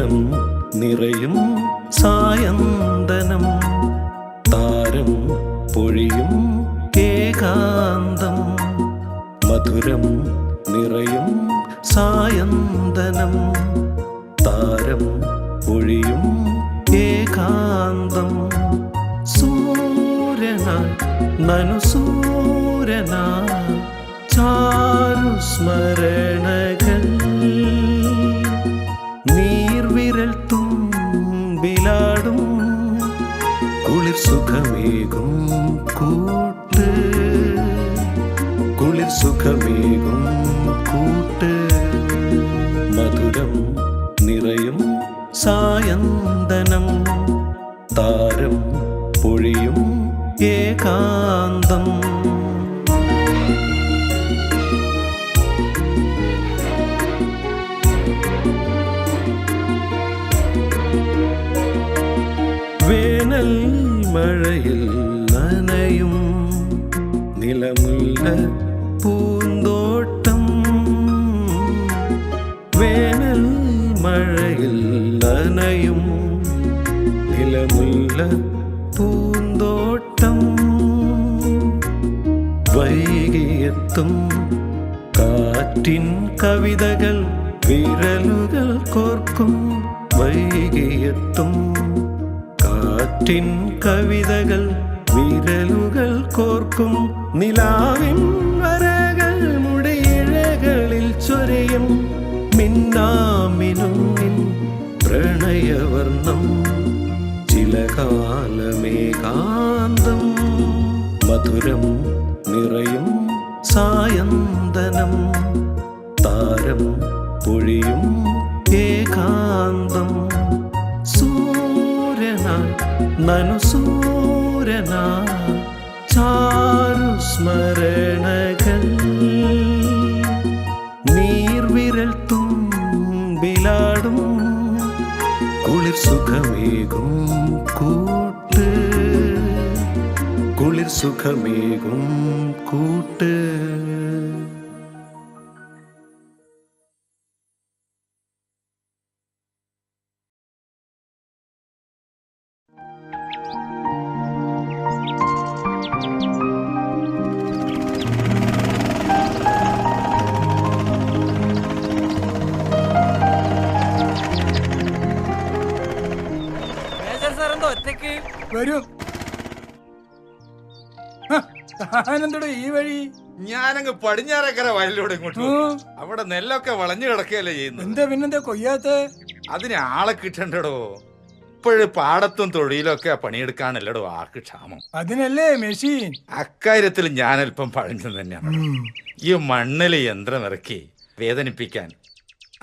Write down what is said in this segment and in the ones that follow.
മധുരം നിറയും സായന്തനം താരം പൊഴിയും ഏകാന്തം മധുരം നിറയും സായന്തനം താരം പൊഴിയും ഏകാന്തം സൂര്യനായി നനുസൂര്യനായി ചാരുസ്മരണകൾ നീർവിരൽ തുമ്പിലാടും കുളിർ സുഖമേകും കൂട്ട് കുളിർ സുഖമേകും കൂട്ട് മധുരം നിറയും സായന്തനം താരം പൊഴിയും ഏകാന്തം വേനൽ മഴയിൽ നനയും നിലമുല്ല പൂന്തോട്ടം വേനൽ മഴയിൽ നനയും നിലമുല്ല പൂന്തോട്ടം വൈകിയെത്തും കാറ്റിൻ കവിതകൾ വിരലുകൾ കോർക്കും വൈകിയെത്തും കാറ്റിൻ കവിതകൾ വിരലുകൾ കോർക്കും നിലാവിൻ വരകൾ മുടിയിഴകളിൽ ചൊരിയും മിന്നാമിനുങ്ങിൻ പ്രണയവർണ്ണം ചിലകാലമേകാന്തം മധുരം നിറയും സായന്തനം താരം പൊഴിയും ഏകാന്തം സൂര്യനായി നനുസൂര്യനായി ചാരുസ്മരണകൾ നീർവിരൽ തുമ്പിലാടും കുളിർ സുഖമേകും കൂട്ട് കുളിർ സുഖമേകും കൂട്ട് വരൂ. താനെന്തോടെ ഈ വഴി? ഞാനങ്ങ് പടിഞ്ഞാറക്കര വയലിലൂടെ ഇങ്ങോട്ട് അവിടെ നെല്ലൊക്കെ വളഞ്ഞു കിടക്കുകയല്ലേ ചെയ്യുന്നത്. എന്താ പിന്നെന്താ കൊയ്യാത്ത? അതിന് ആളെ കിട്ടണ്ടടോ. ഇപ്പോഴും പാടത്തും തൊഴിലൊക്കെ പണിയെടുക്കാനല്ലടോ ആർക്ക് ക്ഷാമം. അതിനല്ലേ മെഷീൻ. അക്കാര്യത്തിൽ ഞാൻ അല്പം പഴഞ്ഞു തന്നെയാണ്. ഈ മണ്ണില് യന്ത്രം ഇറക്കി വേദനിപ്പിക്കാൻ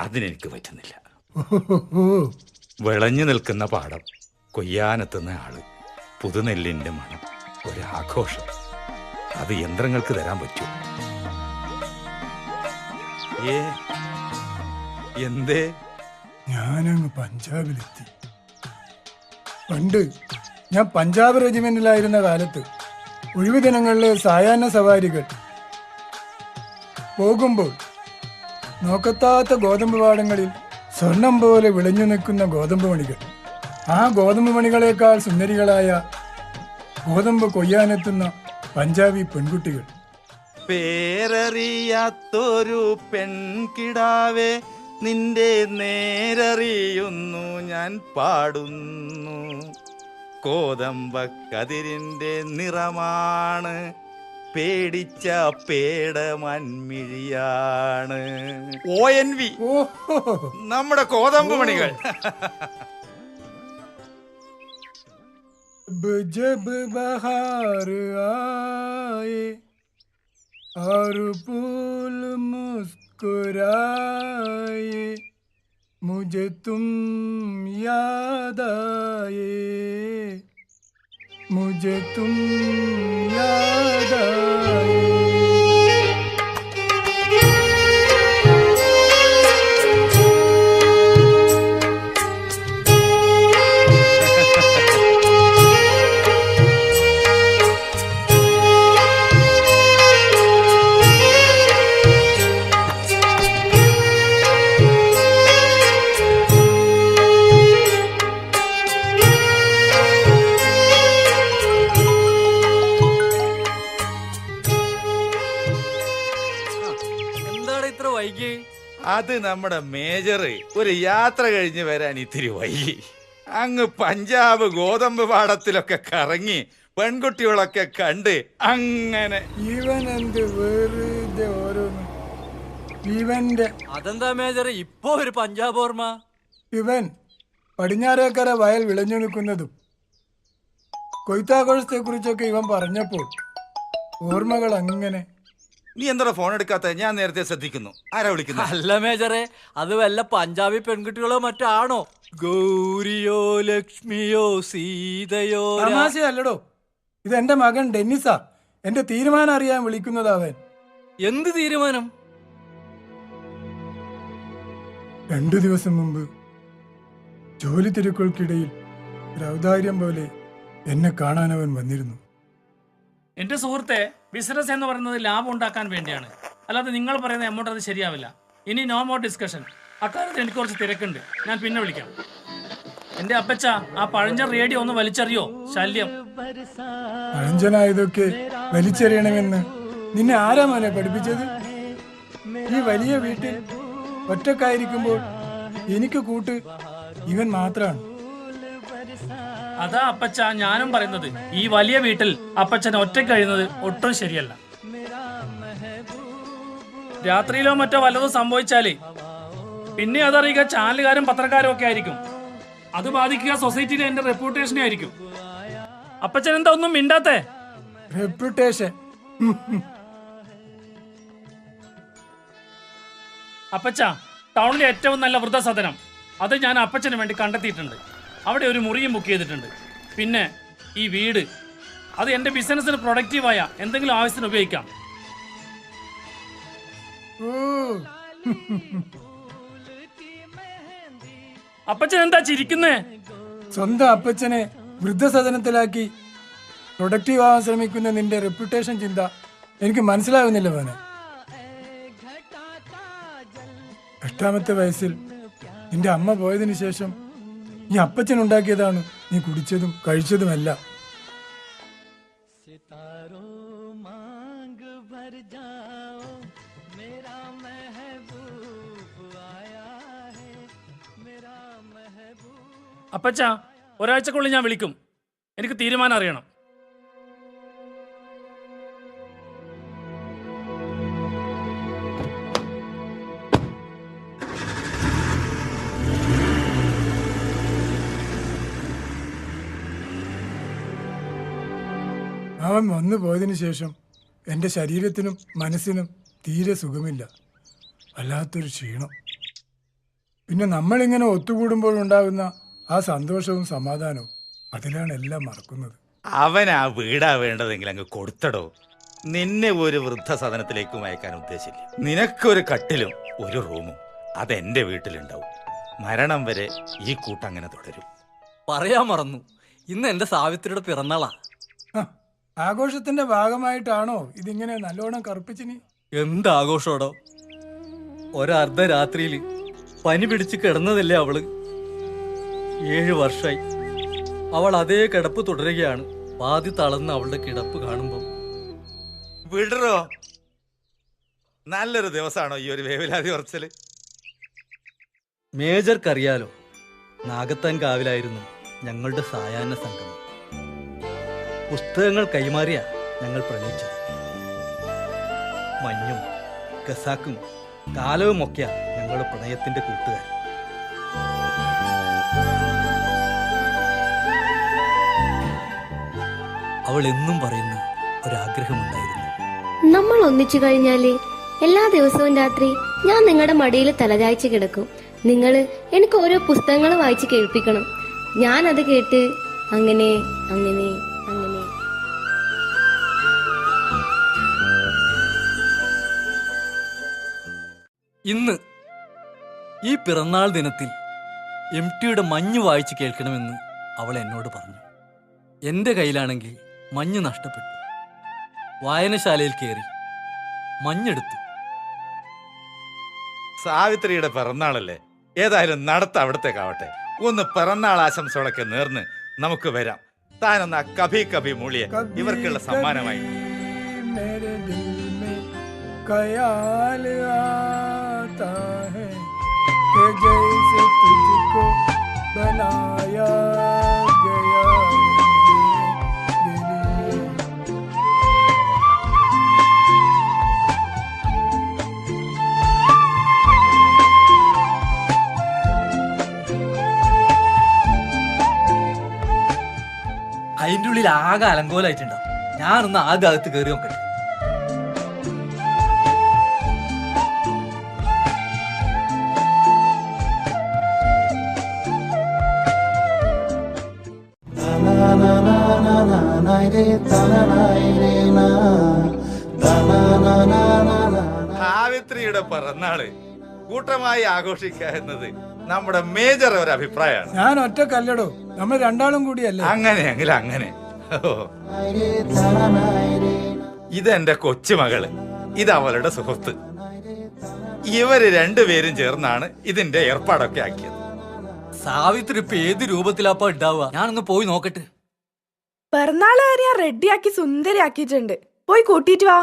അതിനെനിക്ക് പറ്റുന്നില്ല. വിളഞ്ഞു നിൽക്കുന്ന പാടം, കൊയ്യാനെത്തുന്ന ആള്, പുതുനെല്ലിന്റെ മണം, ഒരാഘോഷം. അത് യന്ത്രങ്ങൾക്ക് തരാൻ പറ്റൂ? എന്തേ? ഞാനങ്ങ് പഞ്ചാബിലെത്തി. പണ്ട് ഞാൻ പഞ്ചാബ് റെജിമെന്റിലായിരുന്ന കാലത്ത് ഒഴിവു ദിനങ്ങളിലെ സായാഹ്ന സവാരികൾ പോകുമ്പോൾ നോക്കത്താത്ത ഗോതമ്പ് പാടങ്ങളിൽ സ്വർണം പോലെ വിളഞ്ഞു നിൽക്കുന്ന ഗോതമ്പ് മണികൾ, ആ ഗോതമ്പ് മണികളേക്കാൾ സുന്ദരികളായ ഗോതമ്പ് കൊയ്യാനെത്തുന്ന പഞ്ചാബി പെൺകുട്ടികൾ. പേരറിയാത്തൊരു പെൺകിടാവേ, നിന്റെ നേരറിയുന്നു ഞാൻ പാടുന്നു. കോതമ്പക്കതിരിന്റെ നിറമാണ്, പേടിച്ച പേടമൺമിഴിയാണ്. ONV, നമ്മുടെ കോതമ്പ് മണികൾ. जब बहार आए और फूल मुस्कुराए, मुझे तुम याद आए, मुझे तुम याद आए. ഇത്ര വൈകി? അത് നമ്മുടെ മേജർ ഒരു യാത്ര കഴിഞ്ഞ് വരാൻ ഇത്തിരി വൈകി. അങ്ങ് പഞ്ചാബ് ഗോതമ്പ് പാടത്തിലൊക്കെ കറങ്ങി പെൺകുട്ടികളൊക്കെ കണ്ട് അങ്ങനെ. ഇവൻ എന്ത് വെറുതെ ഓരോന്ന്. ഇവന്റെ അതെന്താ മേജർ ഇപ്പൊ ഒരു പഞ്ചാബ് ഓർമ്മ? ഇവൻ പടിഞ്ഞാറേക്കര വയൽ വിളഞ്ഞു നിൽക്കുന്നതും കൊയ്ത്താഘോഷത്തെ കുറിച്ചൊക്കെ ഇവൻ പറഞ്ഞപ്പോൾ ഓർമ്മകൾ അങ്ങനെ. നീ എന്താ ഫോൺ എടുക്കാത്ത? ഞാൻ നേരത്തെ ശ്രദ്ധിക്കുന്നു. ആരാ വിളിക്കുന്നത്? അല്ല മേജറെ, അത് വല്ല പഞ്ചാബി പെൺകുട്ടികളോ മറ്റോ ആണോ? ഗൗരിയോ ലക്ഷ്മിയോ സീതയോ? തമാശയല്ലടോ, ഇത് എന്റെ മകൻ ഡെന്നിസാ. എന്റെ തീരുമാനം അറിയാൻ വിളിക്കുന്നത് അവൻ. എന്ത് തീരുമാനം? 2 ദിവസം മുമ്പ് ജോലി തിരക്കുകൾക്കിടയിൽ ഒരു ഔദാര്യം പോലെ എന്നെ കാണാൻ അവൻ വന്നിരുന്നു. എന്റെ സുഹൃത്തെ, ബിസിനസ് എന്ന് പറയുന്നത് ലാഭം ഉണ്ടാക്കാൻ വേണ്ടിയാണ്, അല്ലാതെ നിങ്ങൾ പറയുന്ന എമൗണ്ട് അത് ശരിയാവില്ല. ഇനി നോ മോർ ഡിസ്കഷൻ. അക്കാര്യത്തിൽ എനിക്ക് കുറച്ച് തിരക്കുണ്ട്, ഞാൻ പിന്നെ വിളിക്കാം. എന്റെ അപ്പച്ച, ആ പഴഞ്ചൻ റേഡിയോ ഒന്ന് വലിച്ചെറിയോ? ശല്യം. പഴഞ്ചനായതൊക്കെ വലിച്ചെറിയണമെന്ന് നിന്നെ ആരാ മോനെ പഠിപ്പിച്ചത്? ഈ വലിയ വീട്ടിൽ ഒറ്റക്കായിരിക്കുമ്പോൾ എനിക്ക് കൂട്ട് ഇവൻ മാത്രമാണ്. അതാ അപ്പച്ച ഞാനും പറയുന്നത്. ഈ വലിയ വീട്ടിൽ അപ്പച്ചൻ ഒറ്റ കഴിയുന്നത് ഒട്ടും ശരിയല്ല. രാത്രിയിലോ മറ്റോ വല്ലതും സംഭവിച്ചാലേ പിന്നെ അതറിയുക ചാനലുകാരും പത്രക്കാരും ഒക്കെ ആയിരിക്കും. അത് ബാധിക്കുക സൊസൈറ്റിയിലെ എന്റെ റെപ്യൂട്ടേഷനെ ആയിരിക്കും. അപ്പച്ചൻ എന്താ ഒന്നും മിണ്ടാത്തേ? റെപ്യൂട്ടേഷൻ. അപ്പച്ച, ടൗണിലെ ഏറ്റവും നല്ല വൃദ്ധസദനം അത് ഞാൻ അപ്പച്ചന് വേണ്ടി കണ്ടെത്തിയിട്ടുണ്ട്. അവിടെ ഒരു മുറിയും ബുക്ക് ചെയ്തിട്ടുണ്ട്. പിന്നെ ഈ വീട്, അത് എൻ്റെ ബിസിനസ്സിന് പ്രൊഡക്റ്റീവായ എന്തെങ്കിലും ആവശ്യത്തിന് ഉപയോഗിക്കാം. അപ്പച്ചൻ എന്താ ചിരിക്കുന്നേ? സ്വന്തം അപ്പച്ചനെ വൃദ്ധസദനത്തിലാക്കി പ്രൊഡക്റ്റീവ് ആവാൻ ശ്രമിക്കുന്ന നിന്റെ റെപ്യൂട്ടേഷൻ ചിന്ത എനിക്ക് മനസ്സിലാകുന്നില്ല മോനെ. 8ാമത്തെ വയസ്സിൽ നിന്റെ അമ്മ പോയതിനു ശേഷം ഈ അപ്പച്ചൻ ഉണ്ടാക്കിയതാണ് നീ കുടിച്ചതും കഴിച്ചതുമെല്ലാം. അപ്പച്ച, ഒരാഴ്ചക്കുള്ളിൽ ഞാൻ വിളിക്കും. എനിക്ക് തീരുമാനം അറിയണം. അവൻ വന്നു പോയതിനു ശേഷം എൻ്റെ ശരീരത്തിനും മനസ്സിനും തീരെ സുഖമില്ല. വല്ലാത്തൊരു ക്ഷീണം. പിന്നെ നമ്മളിങ്ങനെ ഒത്തുകൂടുമ്പോൾ ഉണ്ടാകുന്ന ആ സന്തോഷവും സമാധാനവും, അതിലാണ് എല്ലാം മറക്കുന്നത്. അവൻ ആ വീടാ വേണ്ടതെങ്കിൽ അങ്ങ് കൊടുത്തടോ. നിന്നെ ഒരു വൃദ്ധസദനത്തിലേക്കും അയക്കാൻ ഉദ്ദേശിച്ചില്ല. നിനക്കൊരു കട്ടിലും ഒരു റൂമും അതെന്റെ വീട്ടിലുണ്ടാവും. മരണം വരെ ഈ കൂട്ടങ്ങനെ തുടരും. പറയാൻ മറന്നു, ഇന്ന് എന്റെ സാവിത്രിയുടെ പിറന്നാളാ. ആഘോഷത്തിന്റെ ഭാഗമായിട്ടാണോ ഇതിങ്ങനെ നല്ലോണം കറുപ്പിച്ചിനി? എന്താഘോഷോടോ? ഒരർദ്ധരാത്രിയില് പനി പിടിച്ച് കിടന്നതല്ലേ അവള്. 7 വർഷമായി അവൾ അതേ കിടപ്പ് തുടരുകയാണ്. പാതി തളർന്ന് അവളുടെ കിടപ്പ് കാണുമ്പോ വിടറോ. നല്ലൊരു ദിവസമാണോ ഈ ഒരു വേവലാതി ഉറച്ചല്? മേജർക്കറിയാലോ, നാഗത്താൻ കാവിലായിരുന്നു ഞങ്ങളുടെ സായാഹ്ന സംഗമം. പുസ്തകങ്ങൾ കൈമാറിയ ഞങ്ങൾ പ്രണയിച്ചത്. മഞ്ഞും ഖസാക്കും കാലവുമൊക്കെയാ ഞങ്ങളുടെ പ്രണയത്തിന്റെ കൂട്ടുകാർ. അവൾ എന്നും പറയുന്ന ഒരാഗ്രഹമുണ്ടായിരുന്നു. നമ്മൾ ഒന്നിച്ചു കഴിഞ്ഞാല് എല്ലാ ദിവസവും രാത്രി ഞാൻ നിങ്ങളുടെ മടിയിൽ തലചായ്ച്ച് കിടക്കും. നിങ്ങൾ എനിക്ക് ഓരോ പുസ്തകങ്ങൾ വായിച്ച് കേൾപ്പിക്കണം. ഞാൻ അത് കേട്ട് അങ്ങനെ അങ്ങനെ അങ്ങനെ. ഇന്ന് ഈ പിറന്നാൾ ദിനത്തിൽ MTയുടെ മഞ്ഞ് വായിച്ച് കേൾക്കണമെന്ന് അവൾ എന്നോട് പറഞ്ഞു. എൻ്റെ കയ്യിലാണെങ്കിൽ മഞ്ഞ് നഷ്ടപ്പെട്ടു. വായനശാലയിൽ കയറി മഞ്ഞെടുത്തു. സാവിത്രിയുടെ പിറന്നാളല്ലേ, ഏതായാലും നടത്ത അവിടത്തേക്കാവട്ടെ. ഒന്ന് പിറന്നാൾ ആശംസകളൊക്കെ നേർന്ന് നമുക്ക് വരാം. താനൊന്ന് ആ കഭി കഭി മൂളിയെ ഇവർക്കുള്ള സമ്മാനമായി. मेरे दिल में ख्याल आ है जैसे तुझको बनाया गया है दिल। അതിൻ്റെ ഉള്ളിൽ ആകെ അലങ്കോലായിട്ടുണ്ടാവും. ഞാനൊന്ന് ആദ്യം അകത്ത് കയറി നോക്കട്ടെ. സാവിത്രിയുടെ പിറന്നാള് കൂട്ടമായി ആഘോഷിക്കുക എന്നത് നമ്മുടെ മേജർ ഒരു അഭിപ്രായമാണ്. ഞാൻ ഒറ്റക്കല്ലടോ, നമ്മൾ രണ്ടാളും കൂടിയല്ലേ. അങ്ങനെയെങ്കിൽ അങ്ങനെ. ഓ. ഇതെന്റെ കൊച്ചുമകള്, ഇത് അവളുടെ സുഹൃത്ത്. ഇവര് രണ്ടുപേരും ചേർന്നാണ് ഇതിന്റെ ഏർപ്പാടൊക്കെ ആക്കിയത്. സാവിത്രി ഇപ്പൊ ഏത് രൂപത്തിലാപ്പ ഉണ്ടാവുക? ഞാനൊന്ന് പോയി നോക്കട്ടെ. പിറന്നാളുകാരി ഞാൻ റെഡിയാക്കി സുന്ദരിയാക്കിയിട്ടുണ്ട്. പോയി കൂട്ടിയിട്ട് വാ.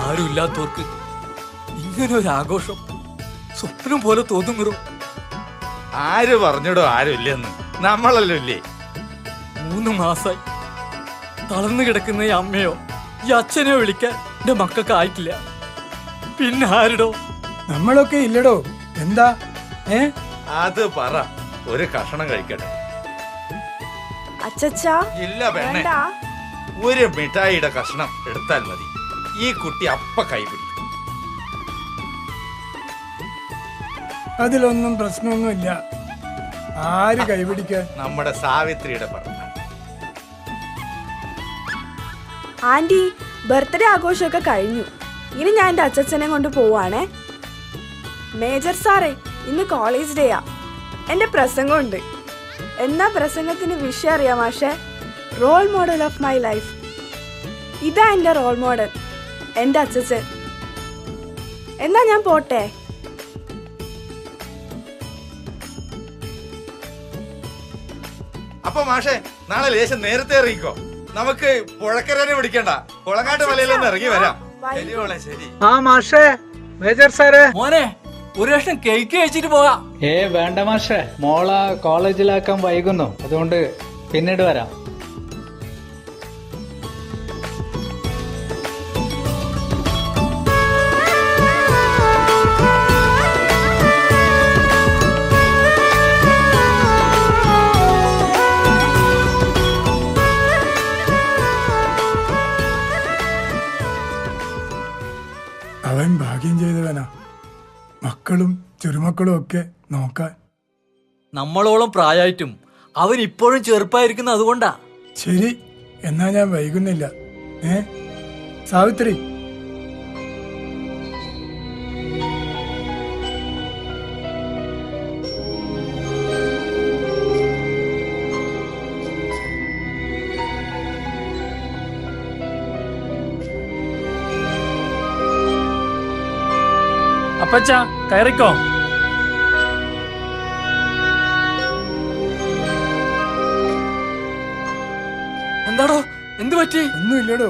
ആരുമില്ലാത്തവർക്ക് ഇങ്ങനെ ഒരു ആഘോഷം സ്വപ്നം പോലെ തോന്നുന്നു. ആര് പറഞ്ഞിടോ ആരുമില്ലെന്ന്? നമ്മളല്ലോ ഇല്ലേ. 3 മാസായി തളർന്നു കിടക്കുന്ന ഈ അമ്മയോ ഈ അച്ഛനെയോ വിളിക്കാൻ എന്റെ മക്കൾക്ക് ആയിട്ടില്ല. പിന്നെ ആരുടോ? നമ്മളൊക്കെ ഇല്ലടോ. എന്താ അത് പറ, ഒരു കഷണം കഴിക്കട്ടെ. അച്ചച്ചാ ഇല്ല പെണ്ണെ, വേണ്ട. ഒരു മിഠായിയുടെ കഷ്ണം എടുത്താൽ മതി. ഈ കുട്ടി അപ്പ കൈപിടിക്കും. അതിലൊന്നും പ്രശ്നമൊന്നുമില്ല. ആര് കൈപിടിക്കാൻ? നമ്മുടെ സാവിത്രിയുടെ പിറന്നാൾ. ആന്റി, ബർത്ത്ഡേ ആഘോഷമൊക്കെ കഴിഞ്ഞു. ഇനി ഞാൻ എന്റെ അച്ചച്ചനെ കൊണ്ട് പോവാണേ. മേജർ സാറേ, ഇന്ന് കോളേജ് ഡേയാ. എന്റെ പ്രസംഗമുണ്ട്. എന്നാ പ്രസംഗത്തിന് വിഷയം അറിയാം മാഷേ? Role model of my life. ഇതാ എന്റെ റോൾ മോഡൽ, എന്റെ അച്ചച്ചൻ. എന്നാ ഞാൻ പോട്ടെ. അപ്പൊ മാഷെ, നാളെ ലേശം നേരത്തെ ഇറങ്ങിക്കോ. നമുക്ക് പുഴക്കരനെ പിടിക്കണ്ട, കുളങ്ങാട്ട് മലയിലൊന്ന് ഇറങ്ങി വരാം. ശരി മോളെ, ശരി. ആ മാഷേ, മേജർ സാറേ. മോനെ, ഒരു കഷ്ണം കേക്ക് കഴിച്ചിട്ട് പോകാം. വേണ്ട മാഷേ, മോള കോളേജിലാക്കാൻ വൈകുന്നു, അതുകൊണ്ട് പിന്നീട് വരാം. അവൻ ഭാഗ്യം ചെയ്തവനാ, മക്കളും ചെറുമക്കളും ഒക്കെ നോക്കാൻ. നമ്മളോളം പ്രായമായിട്ടും അവൻ ഇപ്പോഴും ചെറുപ്പായിരിക്കുന്ന അതുകൊണ്ടാ. ശരി, എന്നാ ഞാൻ വൈകുന്നില്ല. സാവിത്രി, അപ്പച്ച കയറിക്കോ. എന്താടോ, എന്ത് പറ്റി? ഒന്നുമില്ലടോ,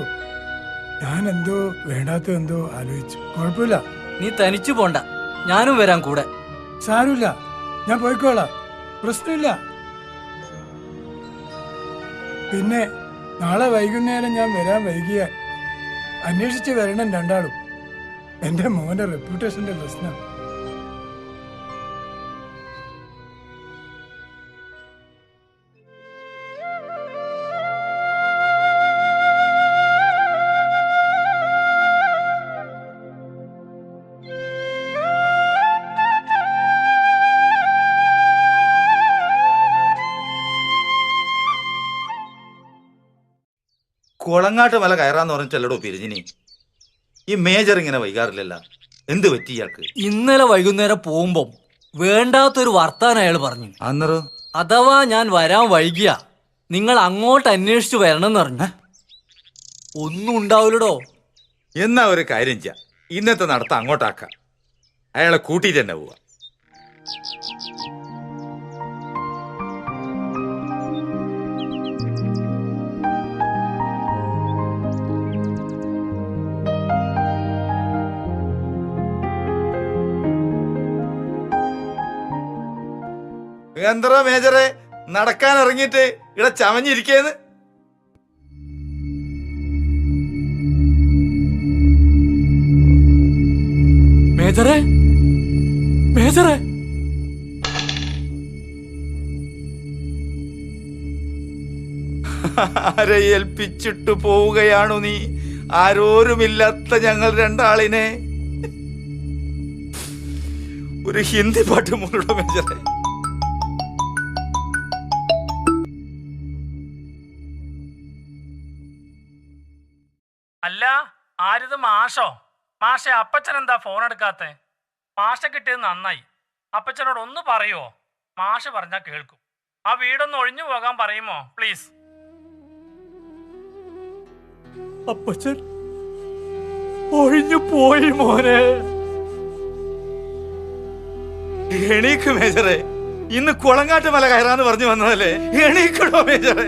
ഞാൻ എന്തോ വേണ്ടാത്ത എന്തോ ആലോചിച്ചു. കുഴപ്പമില്ല. നീ തനിച്ചു പോണ്ട, ഞാനും വരാം കൂടെ. സാരമില്ല, ഞാൻ പോയിക്കോളാം, പ്രശ്നമില്ല. പിന്നെ നാളെ വൈകുന്നേരം ഞാൻ വരാൻ വൈകിയാൽ അന്വേഷിച്ച് വരണം രണ്ടാളും. എന്റെ മോന്റെ റെപ്യൂട്ടേഷന്റെ പ്രശ്നം. കുളങ്ങാട്ട് മല കയറാന്ന് പറഞ്ഞിട്ടല്ലടോ പിരിഞ്ഞിനി. ഈ മേജർ ഇങ്ങനെ വൈകാറില്ലല്ലോ, എന്ത് പറ്റി ഇയാൾക്ക്? ഇന്നലെ വൈകുന്നേരം പോകുമ്പം വേണ്ടാത്തൊരു വർത്താനം അയാൾ പറഞ്ഞു. അന്നേരോ? അഥവാ ഞാൻ വരാൻ വൈകിയ നിങ്ങൾ അങ്ങോട്ട് അന്വേഷിച്ചു വരണമെന്ന് പറഞ്ഞു. ഒന്നും ഉണ്ടാവില്ലടോ. എന്നാ ഒരു കാര്യം ചെയ്യാം, ഇന്നത്തെ നടത്തം അങ്ങോട്ടാക്കാം, അയാളെ കൂട്ടിയിട്ട് തന്നെ പോവാ. എന്താ മേജറെ നടക്കാൻ ഇറങ്ങിയിട്ട് ഇവിടെ ചമഞ്ഞിരിക്കേന്ന്? മേജറെ, മേജറെ, ആരെ ഏൽപ്പിച്ചിട്ട് പോവുകയാണു നീ? ആരോരുമില്ലാത്ത ഞങ്ങൾ രണ്ടാളിനെ. ഒരു ഹിന്ദി പാട്ട് മൂലൂടെ മേജറെ. അല്ല, ആരിത് മാഷോ? മാഷെ, അപ്പച്ചൻ എന്താ ഫോൺ എടുക്കാത്തെ? മാഷ കിട്ടിയത് നന്നായി. അപ്പച്ചനോട് ഒന്ന് പറയുമോ? മാഷ് പറഞ്ഞാൽ കേൾക്കും. ആ വീടൊന്ന് ഒഴിഞ്ഞു പോകാൻ പറയുമോ പ്ലീസ്? അപ്പച്ചൻ ഒഴിഞ്ഞു പോയി മോനെ. എണീക്ക് മേജറെ, ഇന്ന് കുളങ്ങാട്ട് മല കയറാന്ന് പറഞ്ഞു വന്നതല്ലേ, എണീക്കണോ മേജറെ?